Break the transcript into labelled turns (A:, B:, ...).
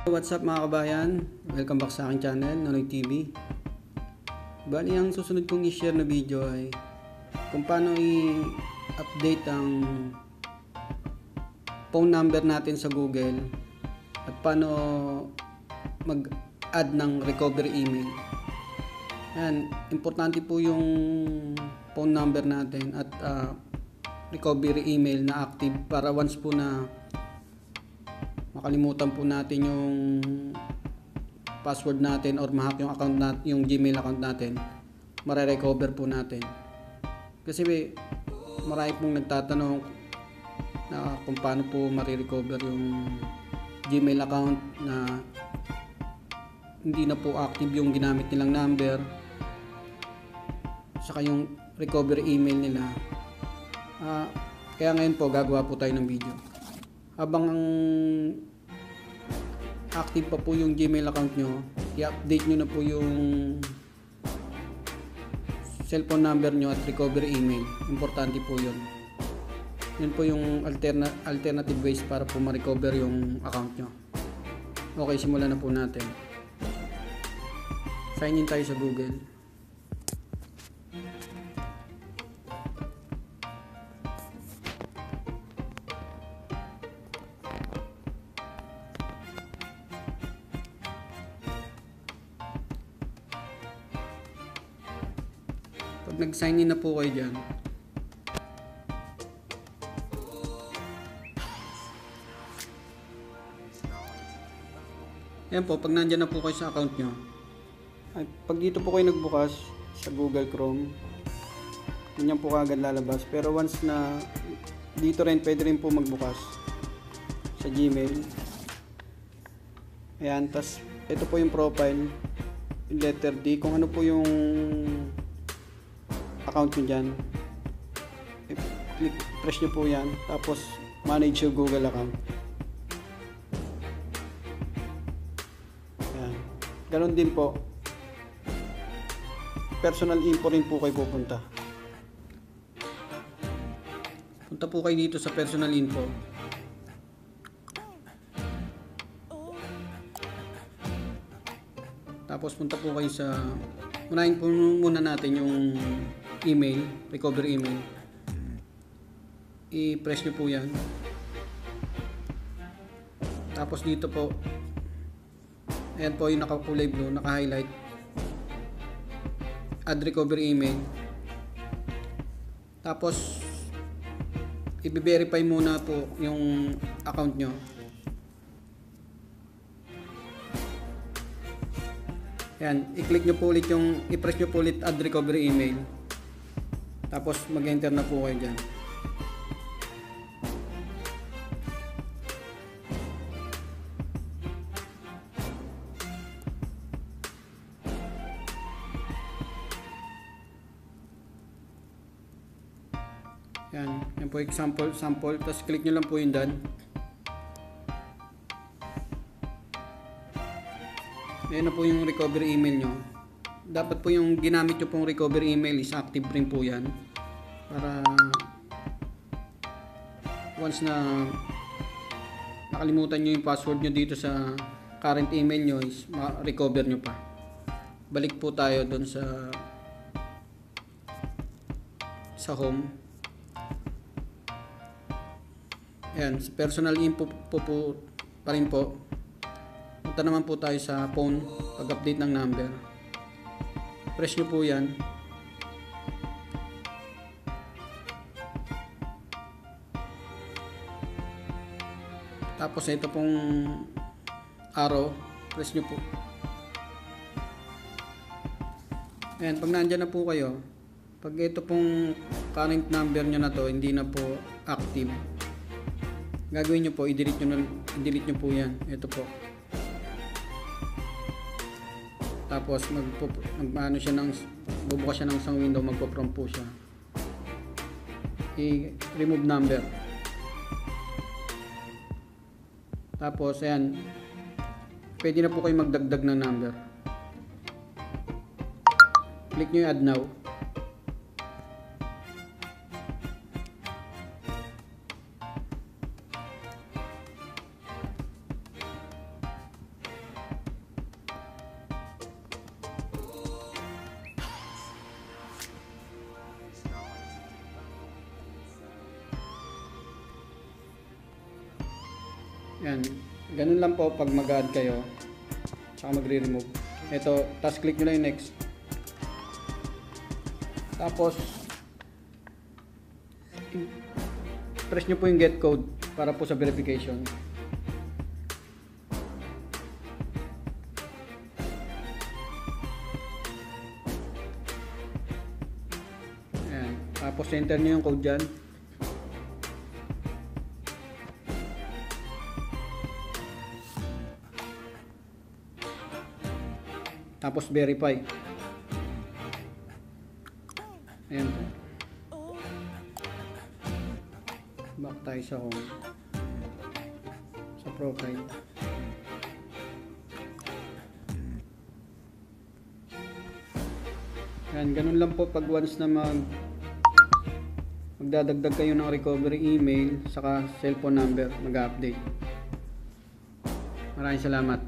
A: What's up mga kabayan? Welcome back sa aking channel, Nonoy TV. Bali, ang susunod kong i-share na video ay kung paano i-update ang phone number natin sa Google at paano mag-add ng recovery email. Yan, importante po yung phone number natin at recovery email na active para once po na makalimutan po natin yung password natin or ma-hack yung account natin, yung Gmail account natin, mare-recover po natin. Kasi marami pong nagtatanong na kung paano po mare-recover yung Gmail account na hindi na po active yung ginamit nilang number, saka yung recovery email nila. Kaya ngayon po gagawa po tayo ng video. Habang active pa po yung Gmail account nyo, i-update nyo na po yung cellphone number nyo at recovery email. Importante po yun. Yun po yung alternative ways para po ma-recover yung account nyo. Okay, simulan na po natin. Sign in tayo sa Google. Pag nag-sign in na po kayo dyan, ayan po, pag nandyan na po kayo sa account nyo, pag dito po kayo nagbukas sa Google Chrome, ganyan po kagad lalabas. Pero once na dito rin, pwede rin po magbukas sa Gmail. Ayan, tas ito po yung profile, yung letter D, kung ano po yung account nyo dyan, press nyo po yan, tapos manage your Google account. Ayan. Ganon din po, personal info rin po kayo pupunta. Punta po kayo dito sa personal info. Tapos punta po kayo sa, unahin po muna natin yung email, recovery email. I-press nyo po yan. Tapos dito po, ayan po yung nakakulay blue, naka-highlight, add recovery email. Tapos i-verify muna po yung account nyo. Ayan, i-click nyo po ulit yung, i-press nyo po ulit add recovery email. Tapos mag-enter na po kayo dyan. Yan po example, sample. Tapos click nyo lang po yung done. Ayan na po yung recovery email nyo. Dapat po yung ginamit nyo pong recovery email is active rin po yan. Para once na nakalimutan nyo yung password nyo dito sa current email nyo is ma-recover nyo pa. Balik po tayo dun sa home. Ayan, sa personal info po pa rin po. Punta naman po tayo sa phone, pag-update ng number. Press nyo po yan. Tapos ito pong arrow, press nyo po. Ayan, pag nandyan na po kayo, pag ito pong current number nyo na to hindi na po active, gagawin nyo po, i-delete nyo po yan. Ito po. Tapos magano siya ng, bubukas siya ng isang window, magpo-prompt po siya. I-remove number. Tapos ayan, pwede na po kayo magdagdag ng number. Click nyo yung add now. Yan. Ganun lang po pag mag-add kayo. Tsaka magre-remove. Ito, tapos click nyo lang yung next. Tapos, press nyo po yung get code para po sa verification. Ayan. Tapos enter nyo yung code dyan. Tapos verify. Ayan po. Back tayo sa home. Sa profile. Ayan, ganun lang po pag once na magdadagdag kayo ng recovery email saka cellphone number, mag-update. Maraming salamat.